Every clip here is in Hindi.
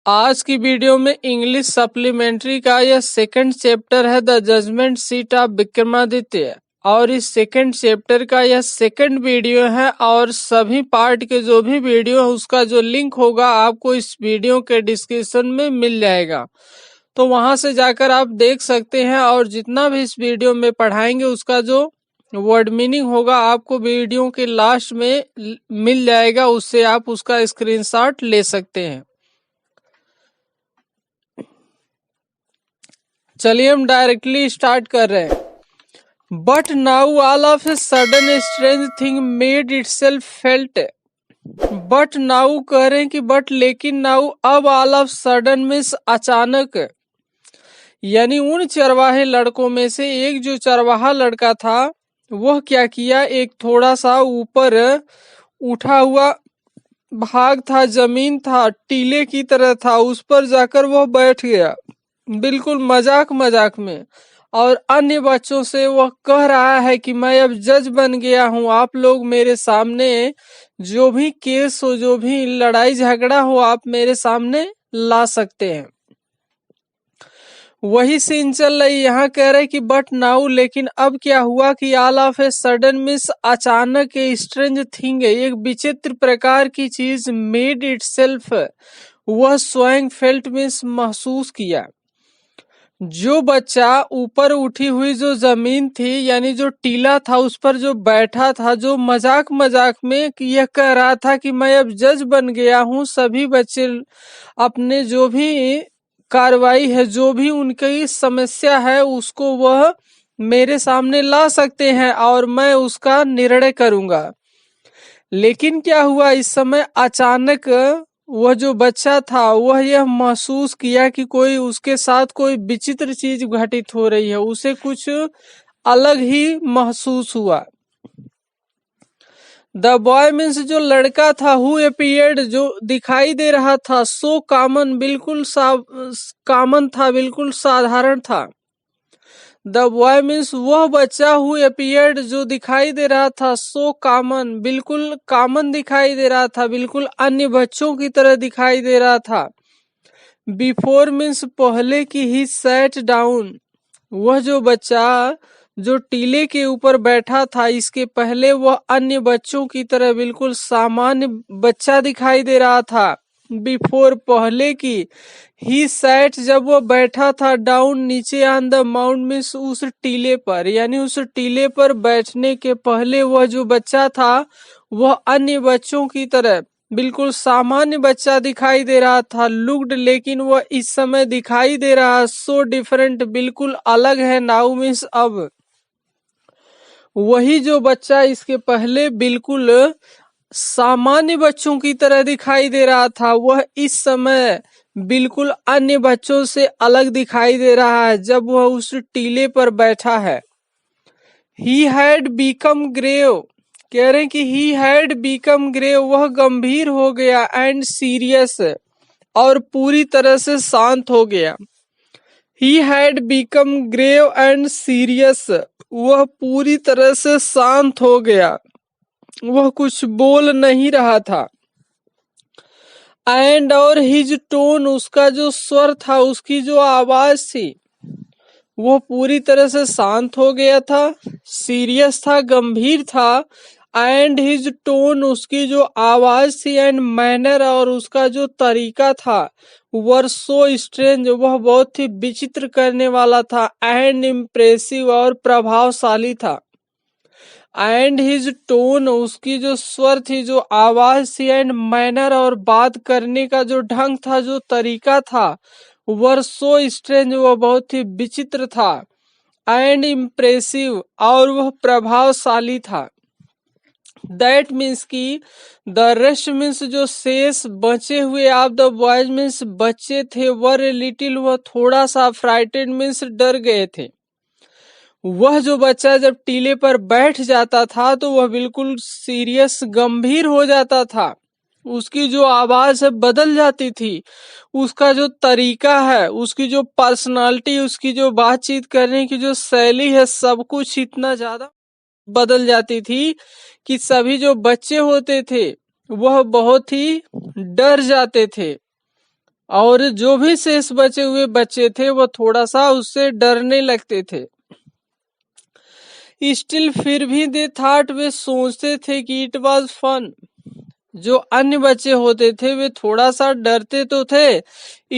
आज की वीडियो में इंग्लिश सप्लीमेंट्री का यह सेकंड चैप्टर है the judgement seat of Vikramaditya. और इस सेकंड चैप्टर का यह सेकंड वीडियो है और सभी पार्ट के जो भी वीडियो है उसका जो लिंक होगा आपको इस वीडियो के डिस्क्रिप्शन में मिल जाएगा, तो वहां से जाकर आप देख सकते हैं। और जितना भी इस वीडियो में पढ़ाएंगे उसका जो वर्ड मीनिंग होगा आपको वीडियो के लास्ट में मिल जाएगा, उससे आप उसका स्क्रीनशॉट ले सकते हैं। चलिए हम डायरेक्टली स्टार्ट कर रहे हैं। But now all of a sudden strange thing made itself felt. But now कह रहे हैं कि बट लेकिन नाउ अब ऑल ऑफ सडन मीन्स अचानक, यानी उन चरवाहे लड़कों में से एक जो चरवाहा लड़का था वह क्या किया, एक थोड़ा सा ऊपर उठा हुआ भाग था, जमीन था, टीले की तरह था, उस पर जाकर वह बैठ गया बिल्कुल मजाक मजाक में। और अन्य बच्चों से वह कह रहा है कि मैं अब जज बन गया हूं, आप लोग मेरे सामने जो भी केस हो, जो भी लड़ाई झगड़ा हो, आप मेरे सामने ला सकते हैं। वही सीन चल रही, यहाँ कह रहे कि बट नाउ लेकिन अब क्या हुआ कि all of a sudden means अचानक, ए स्ट्रेंज थिंग, एक विचित्र प्रकार की चीज, मेड इटसेल्फ, वह स्वयं फेल्ट मीन्स महसूस किया। जो बच्चा ऊपर उठी हुई जो जमीन थी यानी जो टीला था उस पर जो बैठा था, जो मजाक मजाक में यह कह रहा था कि मैं अब जज बन गया हूँ, सभी बच्चे अपने जो भी कार्रवाई है, जो भी उनकी समस्या है उसको वह मेरे सामने ला सकते हैं और मैं उसका निर्णय करूंगा। लेकिन क्या हुआ, इस समय अचानक वह जो बच्चा था वह यह महसूस किया कि कोई उसके साथ कोई विचित्र चीज घटित हो रही है, उसे कुछ अलग ही महसूस हुआ। द बॉय मीन्स जो लड़का था, हु अपीयर्ड जो दिखाई दे रहा था, सो कॉमन बिल्कुल कॉमन था, बिल्कुल साधारण था। द बॉय मीन्स वह बच्चा, हु अपीयर्ड जो दिखाई दे रहा था, सो कॉमन बिल्कुल कॉमन दिखाई दे रहा था, बिल्कुल अन्य बच्चों की तरह दिखाई दे रहा था। बिफोर मीन्स पहले की, ही सैट डाउन वह जो बच्चा जो टीले के ऊपर बैठा था इसके पहले वह अन्य बच्चों की तरह बिल्कुल सामान्य बच्चा दिखाई दे रहा था। बिफोर पहले की, ही सैट जब वह बैठा था, डाउन नीचे, ऑन द माउंट मीन्स उस टीले पर, यानी उस टीले पर बैठने के पहले वह जो बच्चा था वह अन्य बच्चों की तरह बिल्कुल सामान्य बच्चा दिखाई दे रहा था। लुक्ड लेकिन वह इस समय दिखाई दे रहा, सो डिफरेंट बिल्कुल अलग है, नाउ मीन्स अब। वही जो बच्चा इसके पहले बिल्कुल सामान्य बच्चों की तरह दिखाई दे रहा था वह इस समय बिल्कुल अन्य बच्चों से अलग दिखाई दे रहा है जब वह उस टीले पर बैठा है। ही हैड बीकम ग्रेव, कह रहे कि ही हैड बीकम ग्रेव वह गंभीर हो गया, एंड सीरियस और पूरी तरह से शांत हो गया। He had become grave and serious वह पूरी तरह से शांत हो गया, वह कुछ बोल नहीं रहा था। एंड और हिज टोन उसका जो स्वर था, उसकी जो आवाज थी वो पूरी तरह से शांत हो गया था, सीरियस था, गंभीर था। एंड हिज टोन उसकी जो आवाज थी, एंड मैनर और उसका जो तरीका था, वर सो स्ट्रेंज वह बहुत ही विचित्र करने वाला था, एंड इम्प्रेसिव और प्रभावशाली था। एंड हिज टोन उसकी जो स्वर थी, जो आवाज थी, एंड मैनर और बात करने का जो ढंग था, जो तरीका था, वर सो स्ट्रेंज वह बहुत ही विचित्र था, एंड इम्प्रेसिव और वह प्रभावशाली था। दैट मीन्स की द रेस्ट मीन्स जो शेष बचे हुए ऑफ द बॉयज मीन्स बच्चे थे, वर ए लिटिल वह थोड़ा सा, फ्राइटेड मीन्स डर गए थे। वह जो बच्चा जब टीले पर बैठ जाता था तो वह बिल्कुल सीरियस गंभीर हो जाता था, उसकी जो आवाज है बदल जाती थी, उसका जो तरीका है, उसकी जो पर्सनालिटी, उसकी जो बातचीत करने की जो शैली है, सब कुछ इतना ज्यादा बदल जाती थी कि सभी जो बच्चे होते थे वह बहुत ही डर जाते थे। और जो भी शेष बचे हुए बच्चे थे वो थोड़ा सा उससे डरने लगते थे। स्टिल फिर भी दे थॉट, वे सोचते थे कि इट वाज फन। जो अन्य बच्चे होते थे वे थोड़ा सा डरते तो थे,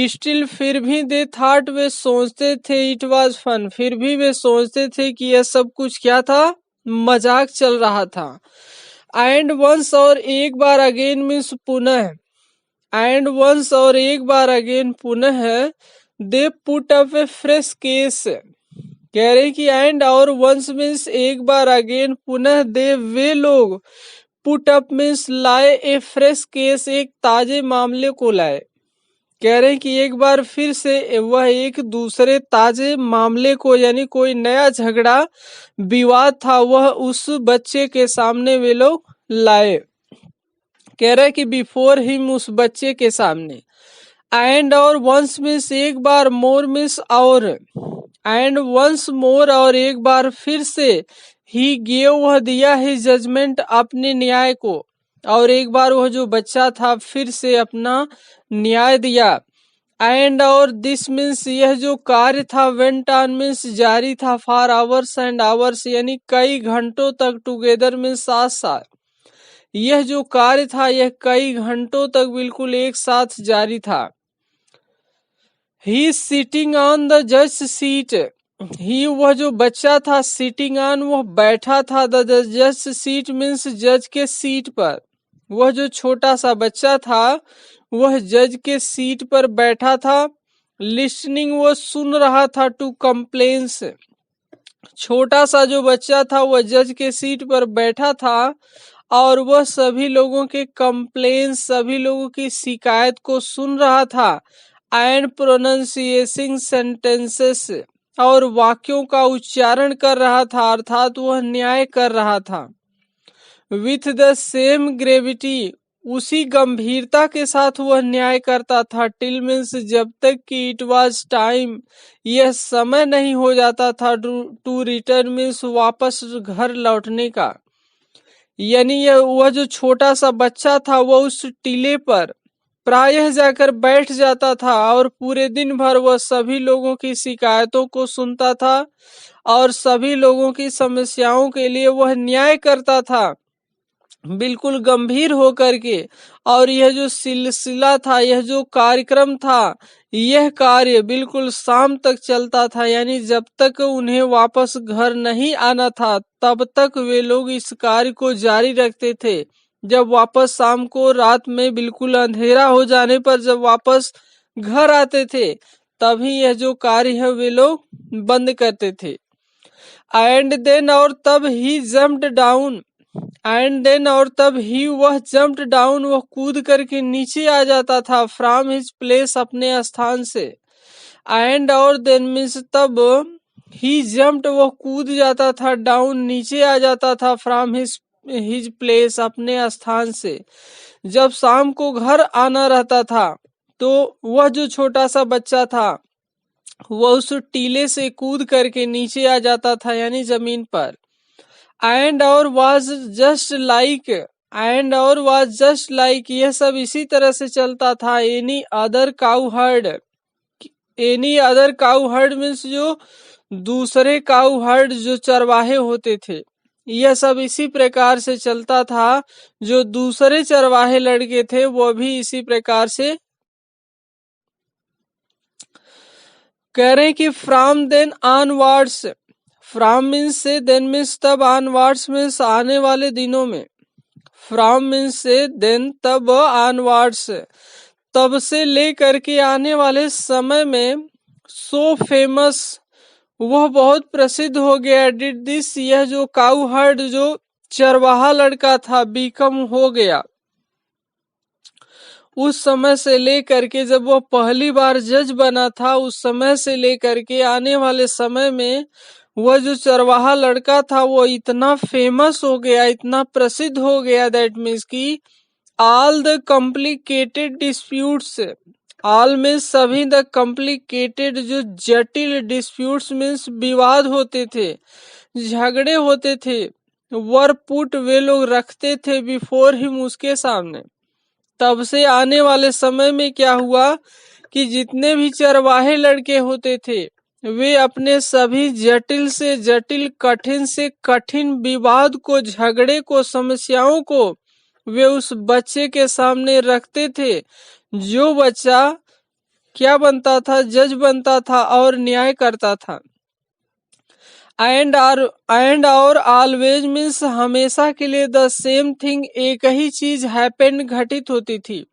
स्टिल फिर भी दे थॉट, वे सोचते थे इट वाज फन, फिर भी वे सोचते थे कि यह सब कुछ क्या था, मजाक चल रहा था। एंड वंस, और एक बार अगेन मीन्स पुनः, एंड वंस और एक बार अगेन पुनः, they put up A fresh case, कह रहे कि एंड और वंस मीन्स एक बार अगेन, पुनः दे वे लोग, पुट अप मीन्स लाए, ए फ्रेश केस एक ताजे मामले को लाए। कह रहे कि एक बार फिर से वह एक दूसरे ताजे मामले को, यानी कोई नया झगड़ा विवाद था, वह उस बच्चे के सामने वे लोग लाए। कह रहे कि बिफोर हिम, उस बच्चे के सामने। एंड और वंस मीन्स एक बार, मोर मीन्स और, एंड वंस मोर और एक बार फिर से, ही गेव वह दिया ही जजमेंट अपने न्याय को, और एक बार वह जो बच्चा था फिर से अपना न्याय दिया। एंड और दिस मीन्स यह जो कार्य था, वेंट ऑन मीन्स जारी था, फॉर आवर्स एंड आवर्स यानी कई घंटों तक, टुगेदर मीन्स साथ साथ, यह जो कार्य था यह कई घंटों तक बिल्कुल एक साथ जारी था। ही सिटिंग ऑन द जज सीट, ही वह जो बच्चा था, सिटिंग ऑन वह बैठा था, द जज सीट मीन्स जज के सीट पर, वह जो छोटा सा बच्चा था वह जज के सीट पर बैठा था। लिस्टनिंग वह सुन रहा था, टू कंप्लेंट्स, छोटा सा जो बच्चा था वह जज के सीट पर बैठा था और वह सभी लोगों के कंप्लेंट्स, सभी लोगों की शिकायत को सुन रहा था। एंड प्रोनाउंसिएशन सेंटेंसेस, और वाक्यों का उच्चारण कर रहा था, अर्थात वह न्याय कर रहा था। विथ द सेम ग्रेविटी, उसी गंभीरता के साथ वह न्याय करता था। टिल मीन्स जब तक कि इट वाज टाइम, यह समय नहीं हो जाता था, टू रिटर्न मीन्स वापस घर लौटने का। यानी यह वह जो छोटा सा बच्चा था वह उस टीले पर प्रायः जाकर बैठ जाता था और पूरे दिन भर वह सभी लोगों की शिकायतों को सुनता था और सभी लोगों की समस्याओं के लिए वह न्याय करता था, बिल्कुल गंभीर होकर के। और यह जो सिलसिला था, यह जो कार्यक्रम था, यह कार्य बिल्कुल शाम तक चलता था, यानी जब तक उन्हें वापस घर नहीं आना था तब तक वे लोग इस कार्य को जारी रखते थे। जब वापस शाम को, रात में बिल्कुल अंधेरा हो जाने पर जब वापस घर आते थे तभी यह जो कार्य है वे लोग बंद करते थे। एंड देन, और तब ही जम्प्ड डाउन, एंड देन और तब ही वह जम्प्ड डाउन, वह कूद करके नीचे आ जाता था, फ्रॉम हिज प्लेस, अपने स्थान से। एंड और देन मीन्स तब, ही जम्प्ड वह कूद जाता था, डाउन नीचे आ जाता था, फ्रॉम हिज प्लेस, अपने स्थान से। जब शाम को घर आना रहता था तो वह जो छोटा सा बच्चा था वह उस टीले से कूद करके नीचे आ जाता था, यानी जमीन पर। एंड और वाज जस्ट लाइक, एंड और वाज जस्ट लाइक, यह सब इसी तरह से चलता था। Any other cow heard, any other cow heard means जो दूसरे काउ हर्ड, जो चरवाहे होते थे, यह सब इसी प्रकार से चलता था। जो दूसरे चरवाहे लड़के थे वो भी इसी प्रकार से कह रहे कि from then onwards, from means से, देन मीन्स तब, ऑनवर्ड्स मीन्स आने वाले दिनों में। फ्रॉम मीन्स से, देन तब, ऑनवर्ड्स तब से लेकर के आने वाले समय में। सो फेमस, वह बहुत प्रसिद्ध हो गया। डिड दिस, यह जो काउ हर्ड, जो चरवाहा लड़का था, बीकम हो गया। उस समय से लेकर के जब वह पहली बार जज बना था, उस समय से लेकर के आने वाले समय में वह जो चरवाहा लड़का था वो इतना फेमस हो गया, इतना प्रसिद्ध हो गया, दैट मीन्स कि all the complicated disputes, all means सभी, द कॉम्प्लिकेटेड जो जटिल, डिस्प्यूट्स मीन्स विवाद होते थे, झगड़े होते थे, वर पुट वे लोग रखते थे, बिफोर हिम उसके सामने। तब से आने वाले समय में क्या हुआ कि जितने भी चरवाहे लड़के होते थे वे अपने सभी जटिल से जटिल, कठिन से कठिन विवाद को, झगड़े को, समस्याओं को वे उस बच्चे के सामने रखते थे। जो बच्चा क्या बनता था? जज बनता था और न्याय करता था। एंड और ऑलवेज मीन्स हमेशा के लिए, द सेम थिंग एक ही चीज हैपेंड घटित होती थी।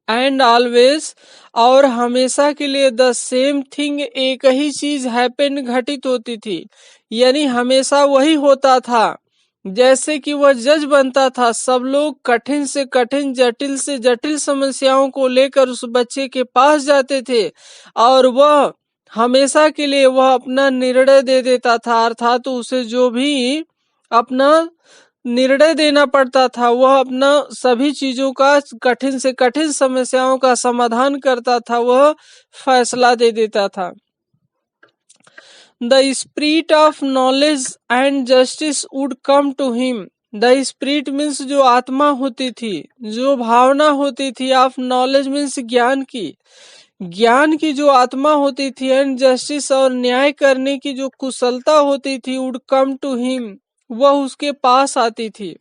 एंड ऑलवेज और हमेशा के लिए, द सेम थिंग एक ही चीज हैपेंड घटित होती थी, यानी हमेशा वही होता था। जैसे कि वह जज बनता था, सब लोग कठिन से कठिन, जटिल से जटिल समस्याओं को लेकर उस बच्चे के पास जाते थे और वह हमेशा के लिए वह अपना निर्णय दे देता था, अर्थात उसे जो भी अपना निर्णय देना पड़ता था वह अपना सभी चीजों का, कठिन से कठिन समस्याओं का समाधान करता था, वह फैसला दे देता था। The spirit of knowledge and justice would come to him. The spirit means जो आत्मा होती थी, जो भावना होती थी, ऑफ नॉलेज मीन्स ज्ञान की, ज्ञान की जो आत्मा होती थी, एंड जस्टिस और न्याय करने की जो कुशलता होती थी, वुड कम टू हिम वह उसके पास आती थी।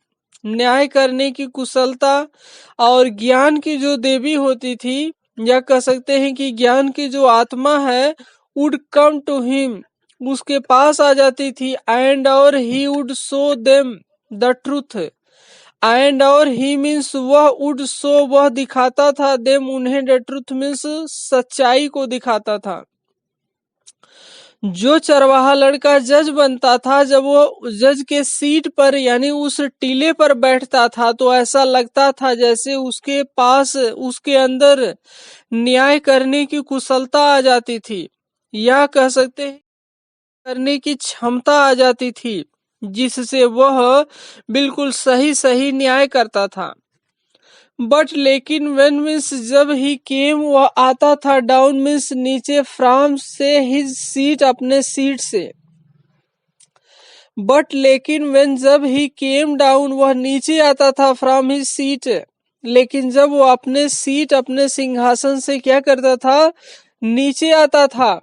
न्याय करने की कुशलता और ज्ञान की जो देवी होती थी, या कह सकते हैं कि ज्ञान की जो आत्मा है, वुड कम टू हिम उसके पास आ जाती थी। एंड और he would show them the truth. And और ही मीन्स वह, वुड शो वह दिखाता था, देम उन्हें, द ट्रूथ मीन्स सच्चाई को दिखाता था। जो चरवाहा लड़का जज बनता था, जब वो जज के सीट पर यानी उस टीले पर बैठता था तो ऐसा लगता था जैसे उसके पास, उसके अंदर न्याय करने की कुशलता आ जाती थी, या कह सकते हैं करने की क्षमता आ जाती थी, जिससे वह बिल्कुल सही सही न्याय करता था। बट लेकिन वेन मीन्स जब ही केम वह आता था, डाउन मीन्स नीचे, फ्रॉम से हिज सीट अपने सीट से। बट लेकिन वेन जब ही केम डाउन वह नीचे आता था, फ्रॉम हिज सीट, लेकिन जब वो अपने सीट, अपने सिंहासन से क्या करता था? नीचे आता था,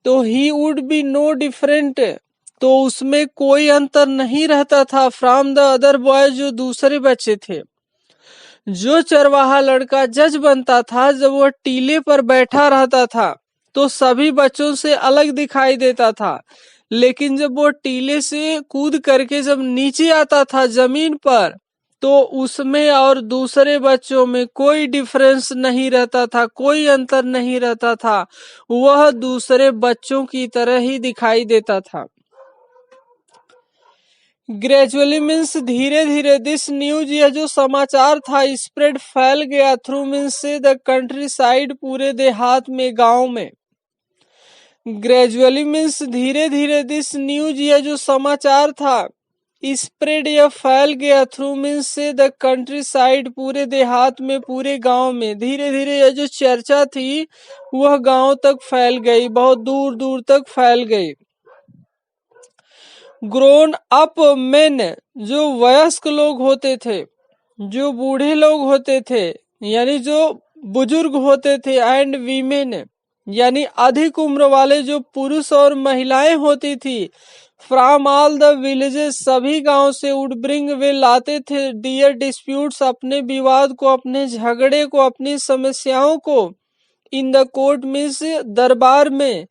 तो he would be no different, तो उसमें कोई अंतर नहीं रहता था, फ्रॉम द अदर बॉयज जो दूसरे बच्चे थे। जो चरवाहा लड़का जज बनता था, जब वह टीले पर बैठा रहता था तो सभी बच्चों से अलग दिखाई देता था, लेकिन जब वो टीले से कूद करके जब नीचे आता था जमीन पर, तो उसमें और दूसरे बच्चों में कोई डिफरेंस नहीं रहता था, कोई अंतर नहीं रहता था, वह दूसरे बच्चों की तरह ही दिखाई देता था। ग्रेजुअली मीन्स धीरे धीरे, दिस न्यूज यह जो समाचार था, स्प्रेड फैल गया, थ्रू मीन्स से, द कंट्री साइड पूरे देहात में, गांव में। ग्रेजुअली मीन्स धीरे धीरे, दिस न्यूज यह जो समाचार था, स्प्रेड यह फैल गया, थ्रू मीन्स से, द कंट्री साइड पूरे देहात में, पूरे गांव में। धीरे धीरे यह जो चर्चा थी वह गांव तक फैल गई, बहुत दूर दूर तक फैल गई। ग्रोन अप मेन जो वयस्क लोग होते थे, जो बूढ़े लोग होते थे, यानी जो बुजुर्ग होते थे, एंड वीमेन यानी अधिक उम्र वाले जो पुरुष और महिलाएं होती थी, फ्रॉम ऑल द विलेजेस सभी गांव से, वुड ब्रिंग वे लाते थे, डियर डिस्प्यूट्स अपने विवाद को, अपने झगड़े को, अपनी समस्याओं को, इन द कोर्ट मीन्स दरबार में,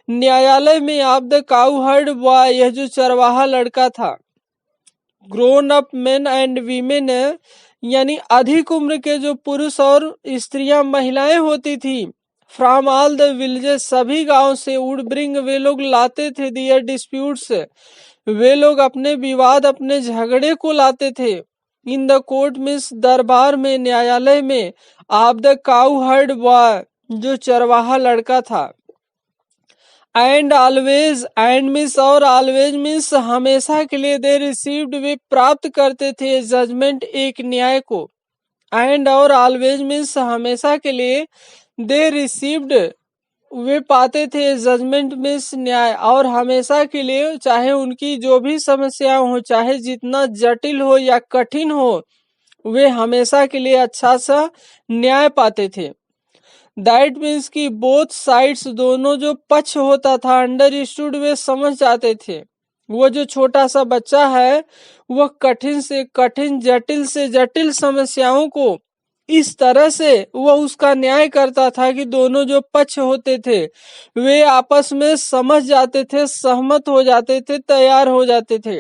न्यायालय में, ऑफ द काउहर्ड बॉय यह जो चरवाहा लड़का था। Grown up main and women यानी अधिक उम्र के जो पुरुष और स्त्रियां, महिलाएं होती थी, फ्रॉम ऑल द विलेजेस सभी गांव से, वुड ब्रिंग वे लोग लाते थे, दियर डिस्प्यूट्स वे लोग अपने विवाद, अपने झगड़े को लाते थे, इन द कोर्ट मीन्स दरबार में, न्यायालय में, ऑफ द काउहर्ड बॉय जो चरवाहा लड़का था। एंड ऑलवेज, एंड मीन्स और ऑलवेज मीन्स हमेशा के लिए, दे रिसीव्ड वे प्राप्त करते थे, जजमेंट एक न्याय को। एंड और ऑलवेज मीन्स हमेशा के लिए, दे रिसीव्ड वे पाते थे, जजमेंट मीन्स न्याय, और हमेशा के लिए चाहे उनकी जो भी समस्या हो, चाहे जितना जटिल हो या कठिन हो, वे हमेशा के लिए अच्छा सा न्याय पाते थे। दैट मीन्स कि बोथ साइड्स, दोनों जो पक्ष होता था, अंडरस्टूड, वे समझ जाते थे। वो जो छोटा सा बच्चा है वह कठिन से कठिन, जटिल से जटिल समस्याओं को इस तरह से वह उसका न्याय करता था कि दोनों जो पक्ष होते थे वे आपस में समझ जाते थे, सहमत हो जाते थे, तैयार हो जाते थे।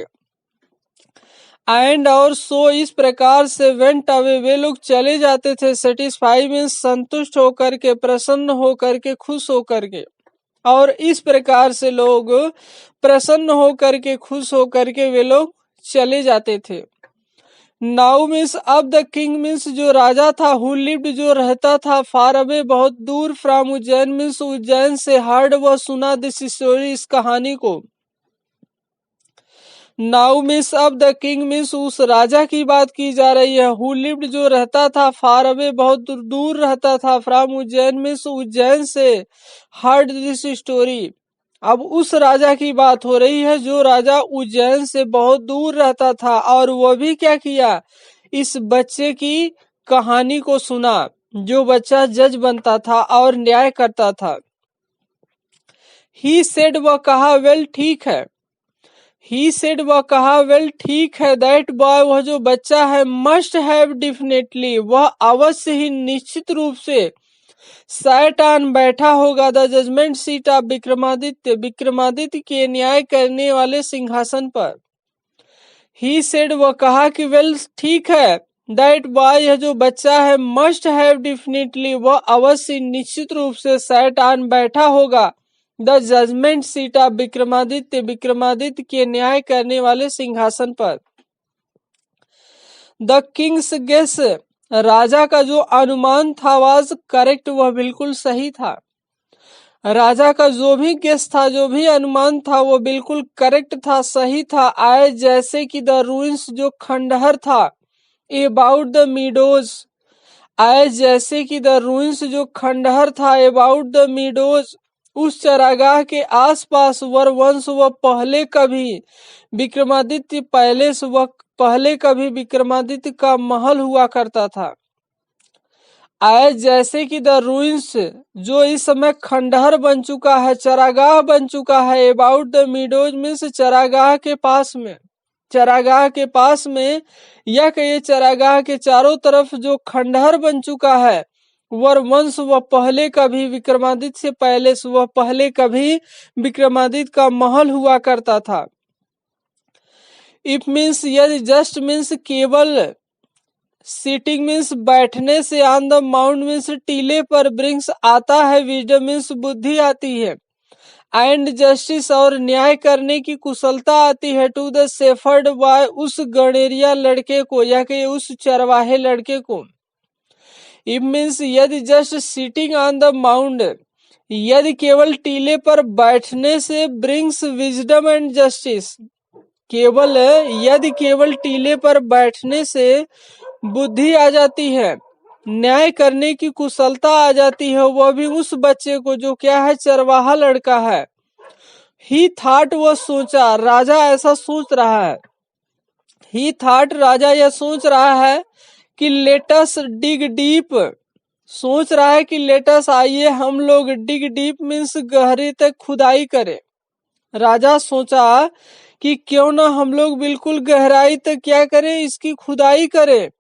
एंड और सो, इस प्रकार से वेंट अवे, वे लोग चले जाते थे। सेटिस्फाई मीन्स संतुष्ट होकर के, प्रसन्न होकर के, खुश होकर के। और इस प्रकार से लोग प्रसन्न होकर के, खुश होकर के वे लोग चले जाते थे। नाउ मीन्स अब, द किंग मीन्स जो राजा था, हु लिव्ड जो रहता था, फार अवे बहुत दूर, फ्रॉम उज्जैन मीन्स उज्जैन से, हर्ड वह सुना, दिस स्टोरी इस कहानी को। नाउ मीन्स अब, द किंग मीन्स उस राजा की बात की जा रही है, हु लिव्ड जो रहता था, फार अवे बहुत दूर रहता था, फ्रॉम उज्जैन मीन्स उज्जैन से, हर्ड दिस स्टोरी। अब उस राजा की बात हो रही है जो राजा उज्जैन से बहुत दूर रहता था, और वह भी क्या किया, इस बच्चे की कहानी को सुना, जो बच्चा जज बनता था और न्याय करता था। ही सेड वह कहा, वेल ठीक है। ही सेड वह कहा, वेल ठीक है, दैट बॉय वह जो बच्चा है, मस्ट हैव डेफिनेटली वह अवश्य ही निश्चित रूप से, सैट ऑन बैठा होगा, the judgement seat of Vikramaditya Vikramaditya के न्याय करने वाले सिंहासन पर। ही सेड वह कहा कि वेल ठीक है, दैट बॉय यह जो बच्चा है, मस्ट हैव डेफिनेटली वह अवश्य निश्चित रूप से, सैट ऑन बैठा होगा, the judgement seat of Vikramaditya Vikramaditya के न्याय करने वाले सिंहासन पर। द किंग्स गेस राजा का जो अनुमान था, वाज करेक्ट वह बिल्कुल सही था। राजा का जो भी गेस था, जो भी अनुमान था, वो बिल्कुल करेक्ट था, सही था। आए जैसे कि द रूइंस जो खंडहर था, अबाउट द मीडोज, आए जैसे कि द रूइंस जो खंडहर था, अबाउट द मीडोज उस चरागाह के आसपास, वर वंश वह पहले कभी, विक्रमादित्य पैलेस वह पहले कभी विक्रमादित्य का महल हुआ करता था। आए जैसे कि द रूइंस जो इस समय खंडहर बन चुका है, चरागाह बन चुका है, अबाउट द मीडोज मीन्स चरागाह के पास में, चरागाह के पास में, या कहिए चरागाह के चारों तरफ जो खंडहर बन चुका है, वर वंश वह पहले कभी, विक्रमादित्य से पहले वह पहले कभी विक्रमादित्य का महल हुआ करता था। इफ मीन्स यदि, जस्ट मीन्स केवल, सीटिंग मीन्स बैठने से, ऑन द माउंट मीन्स टीले पर, ब्रिंग्स आता है, विजडम मीन्स बुद्धि आती है, एंड जस्टिस और न्याय करने की कुशलता आती है, टू द शेफर्ड बॉय उस गणेरिया लड़के को, या कि उस चरवाहे लड़के को। इफ मीन्स यदि, just sitting on the mount, यदि केवल टीले पर बैठने से, ब्रिंग्स विजडम एंड जस्टिस, केवल यदि केवल टीले पर बैठने से बुद्धि आ जाती है, न्याय करने की कुशलता आ जाती है, वह भी उस बच्चे को जो क्या है, चरवाहा लड़का है। ही थॉट वह सोचा, राजा ऐसा सोच रहा है। ही थॉट राजा यह सोच रहा है कि लेटस डिग डीप, सोच रहा है कि लेटस आइए हम लोग, डिग डीप मीन्स गहरे तक खुदाई करें। राजा सोचा कि क्यों ना हम लोग बिल्कुल गहराई तक क्या करें, इसकी खुदाई करें,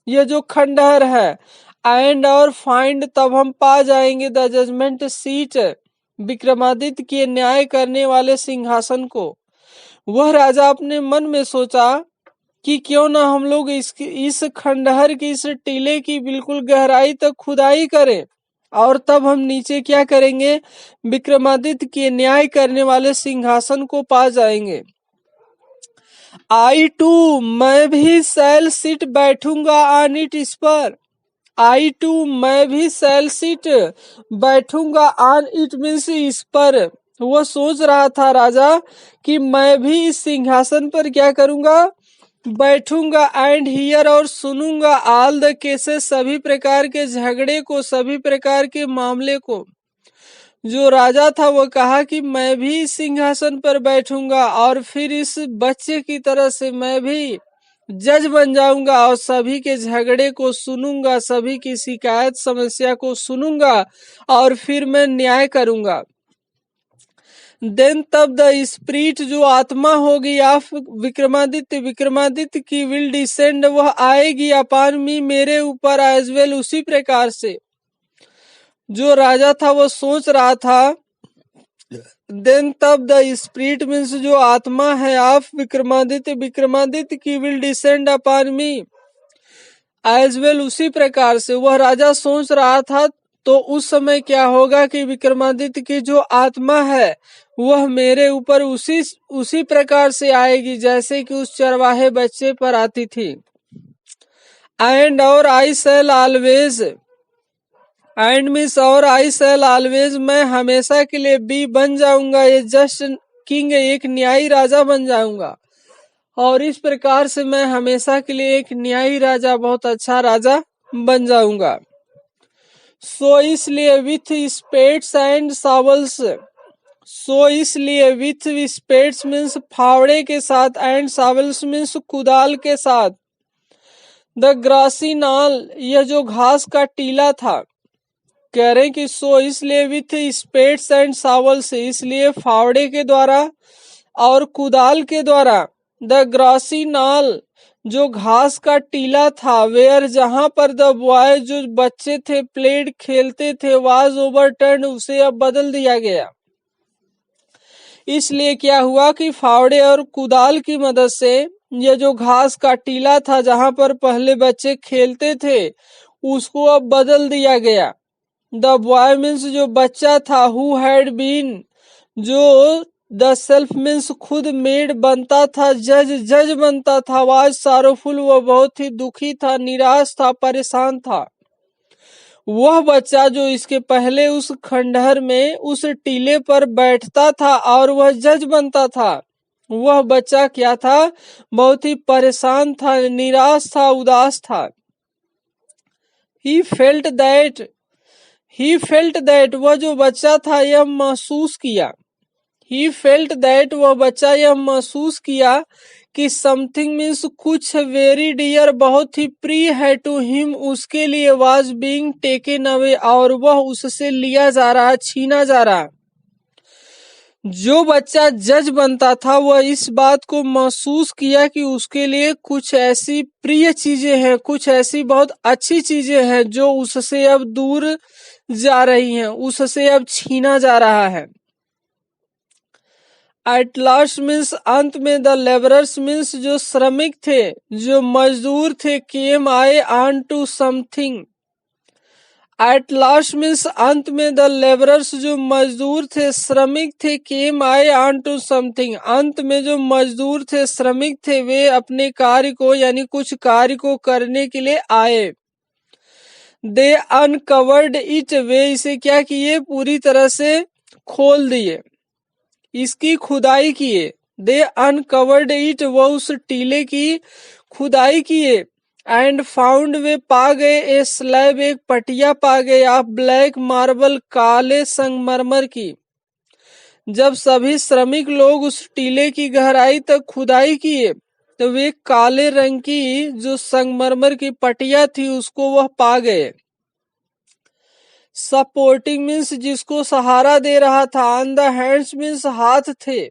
यह जो खंडहर है। एंड और फाइंड, तब हम पा जाएंगे, द जजमेंट सीट विक्रमादित्य के न्याय करने वाले सिंहासन को। वह राजा अपने मन में सोचा कि क्यों ना हम लोग इस खंडहर की, इस टीले की बिल्कुल गहराई तक खुदाई करें, और तब हम नीचे क्या करेंगे, विक्रमादित्य के न्याय करने वाले सिंहासन को पा जाएंगे। आई टू मैं भी सैल सीट बैठूंगा, ऑन इट इस पर। आई टू मैं भी सैल सीट बैठूंगा, ऑन इट मीन्स इस पर। वो सोच रहा था राजा कि मैं भी इस सिंहासन पर क्या करूंगा, बैठूंगा, एंड हियर और सुनूंगा, ऑल द केसेस सभी प्रकार के झगड़े को, सभी प्रकार के मामले को। जो राजा था वो कहा कि मैं भी सिंहासन पर बैठूंगा, और फिर इस बच्चे की तरह से मैं भी जज बन जाऊंगा और सभी के झगड़े को सुनूंगा, सभी की शिकायत समस्या को सुनूंगा और फिर मैं न्याय करूंगा। देन तब द स्पिरिट जो आत्मा होगी ऑफ विक्रमादित्य, विक्रमादित्य की विल डिसेंड, वह आएगी अपॉन मी, मेरे ऊपर एज वेल, उसी प्रकार से। जो राजा था वो सोच रहा था, देन तब द स्पिरिट मीन्स जो आत्मा है ऑफ विक्रमादित्य, विक्रमादित्य की will descend upon me as well, उसी प्रकार से वह राजा सोच रहा था। तो उस समय क्या होगा कि विक्रमादित्य की जो आत्मा है वह मेरे ऊपर उसी प्रकार से आएगी जैसे कि उस चरवाहे बच्चे पर आती थी। एंड और आई शैल ऑलवेज, एंड मिस और आई शैल ऑलवेज, मैं हमेशा के लिए बी बन जाऊंगा, ये जस्ट किंग, एक न्यायी राजा बन जाऊंगा। और इस प्रकार से मैं हमेशा के लिए एक न्यायी राजा, बहुत अच्छा राजा बन जाऊंगा। सो इसलिए विथ स्पेड्स एंड शावल्स, सो इसलिए विथ स्पेड्स मीन्स फावड़े के साथ, एंड शावल्स मीन्स कुदाल के साथ, द ग्रासी नाल, यह जो घास का टीला था। कह रहे कि सो इसलिए विथ स्पेड्स एंड शावल्स, इसलिए फावड़े के द्वारा और कुदाल के द्वारा, द ग्रासी नाल, जो घास का टीला था, वेयर, जहां पर द बॉय, जो बच्चे थे, प्लेड, खेलते थे, वाज ओवरटर्न, उसे अब बदल दिया गया। इसलिए क्या हुआ कि फावड़े और कुदाल की मदद से यह जो घास का टीला था जहां पर पहले बच्चे खेलते थे उसको अब बदल दिया गया। द बॉय मीन्स जो बच्चा था, हु हैड बीन, जो द सेल्फ मीन्स खुद, मेड बनता था, जज जज बनता था, वाज सारोफुल, वह बहुत ही दुखी था, निराश था, परेशान था। वह बच्चा जो इसके पहले उस खंडहर में उस टीले पर बैठता था और वह जज बनता था, वह बच्चा क्या था, बहुत ही परेशान था, निराश था, उदास था। ही फेल्ट दैट, वह जो बच्चा था यह महसूस किया, ही फेल्ट दैट, वह बच्चा यह महसूस किया कि समथिंग मीन्स कुछ, वेरी डियर, बहुत ही प्रिय है, टू हिम, उसके लिए, वाज बीइंग टेकन अवे, और वह उससे लिया जा रहा, छीना जा रहा। जो बच्चा जज बनता था वह इस बात को महसूस किया कि उसके लिए कुछ ऐसी प्रिय चीजें हैं, कुछ ऐसी बहुत अच्छी चीजें हैं जो उससे अब दूर जा रही हैं, उससे अब छीना जा रहा है। एट लास्ट मीन्स अंत में, द लेबरर्स मीन्स जो श्रमिक थे, जो मजदूर थे, केम आए, on to something. At last means अंत में, द लेबरर्स जो मजदूर थे, श्रमिक थे, केम आए, ऑन टू समथिंग, अंत में जो मजदूर थे, श्रमिक थे, वे अपने कार्य को यानी कुछ कार्य को करने के लिए आए। दे अनकवर्ड इट, वे इसे क्या किए, पूरी तरह से खोल दिए, इसकी खुदाई किए। दे अनकवर्ड इट, वह उस टीले की खुदाई किए। एंड फाउंड, वे पा गए, ए स्लैब, एक पटिया पा गए, ऑफ ब्लैक मार्बल, काले संगमरमर की। जब सभी श्रमिक लोग उस टीले की गहराई तक खुदाई किए तो वे काले रंग की जो संगमरमर की पटिया थी उसको वह पा गए। सपोर्टिंग मीन्स जिसको सहारा दे रहा था, ऑन द हैंड्स मीन्स हाथ थे,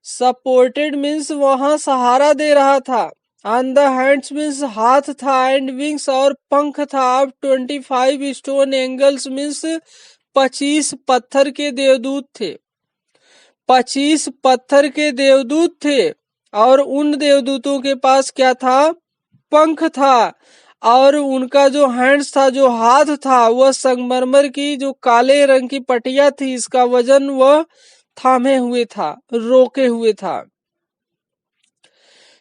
सपोर्टेड मीन्स वहां सहारा दे रहा था, ऑन द हैंड्स मीन्स हाथ था, एंड विंग्स और पंख था, अब 25 स्टोन एंगल्स मीन्स 25 पत्थर के देवदूत थे, 25 पत्थर के देवदूत थे। और उन देवदूतों के पास क्या था, पंख था, और उनका जो हैंड्स था, जो हाथ था, वह संगमरमर की जो काले रंग की पटिया थी, इसका वजन वह थामे हुए था, रोके हुए था।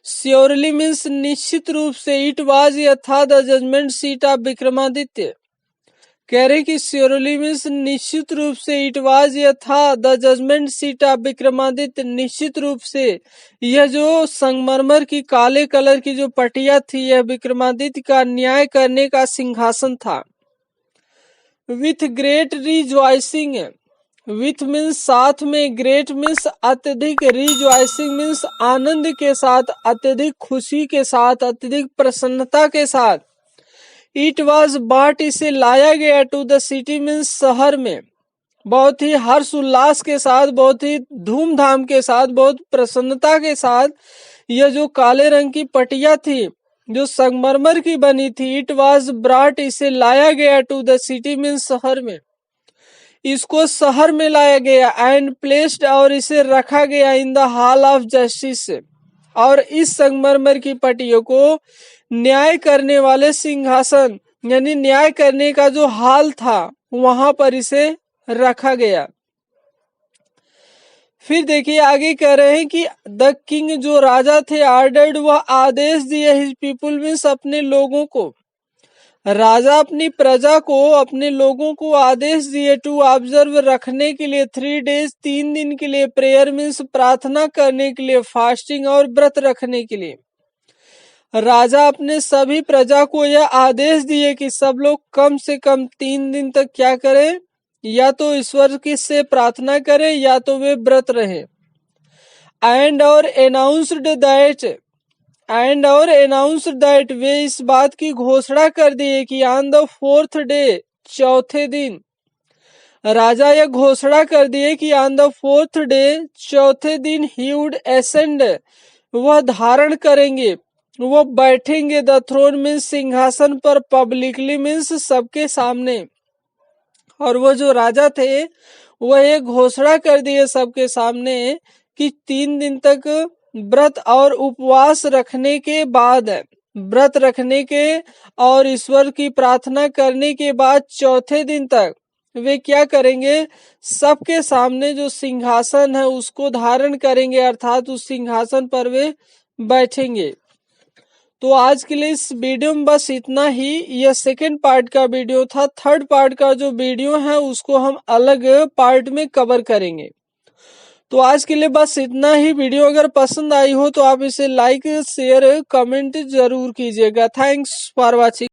श्योरली मीन्स निश्चित रूप से, इट वाज, यह था, the judgement seat of Vikramaditya. कह रहे कि श्योरली मीन्स निश्चित रूप से, इट वाज, यह था, the judgement seat of Vikramaditya, निश्चित रूप से यह जो संगमरमर की काले कलर की जो पटिया थी यह विक्रमादित्य का न्याय करने का सिंहासन था। With great rejoicing, with means साथ में, ग्रेट मीन्स अत्यधिक, रिजॉइसिंग मीन्स आनंद के साथ, अत्यधिक खुशी के साथ, अत्यधिक प्रसन्नता के साथ। इट वॉज बॉट इसे लाया गया, टू द सिटी मीन्स शहर में, बहुत ही हर्ष उल्लास के साथ, बहुत ही धूमधाम के साथ, बहुत प्रसन्नता के साथ। यह जो काले रंग की पटिया थी जो संगमरमर की बनी थी, इट वॉज ब्रॉट इसे लाया गया, टू द सिटी मीन्स शहर में, इसको शहर में लाया गया, एंड प्लेस्ड और इसे रखा गया, in the hall of justice, और इस संगमरमर की पटियों को न्याय करने वाले सिंहासन यानी न्याय करने का जो हाल था वहां पर इसे रखा गया। फिर देखिए आगे कह रहे हैं कि द किंग जो राजा थे, ऑर्डर्ड वह आदेश दिए, हिज पीपुल मीन्स अपने लोगों को, राजा अपनी प्रजा को, अपने लोगों को आदेश दिए, टू ऑब्जर्व रखने के लिए, 3 days 3 दिन के लिए, प्रेयर मीन्स प्रार्थना करने के लिए, फास्टिंग और व्रत रखने के लिए। राजा अपने सभी प्रजा को यह आदेश दिए कि सब लोग कम से कम 3 दिन तक क्या करें, या तो ईश्वर की से प्रार्थना करें या तो वे व्रत रहे। एंड और अनाउंस्ड दैट वे इस बात की घोषणा कर दिए कि ऑन द 4th day चौथे दिन, राजा यह घोषणा कर दिए कि ऑन द 4th day चौथे दिन, ही वुड एसेंड वह धारण करेंगे, वो बैठेंगे, द थ्रोन मीन्स सिंहासन पर, पब्लिकली मीन्स सबके सामने। और वो जो राजा थे वह एक घोषणा कर दिए सबके सामने कि 3 दिन तक व्रत और उपवास रखने के बाद, व्रत रखने के और ईश्वर की प्रार्थना करने के बाद चौथे दिन तक वे क्या करेंगे, सबके सामने जो सिंहासन है उसको धारण करेंगे, अर्थात उस सिंहासन पर वे बैठेंगे। तो आज के लिए इस वीडियो में बस इतना ही। यह सेकंड पार्ट का वीडियो था। थर्ड पार्ट का जो वीडियो है उसको हम अलग पार्ट में कवर करेंगे। तो आज के लिए बस इतना ही। वीडियो अगर पसंद आई हो तो आप इसे लाइक, शेयर, कमेंट जरूर कीजिएगा। Thanks for watching.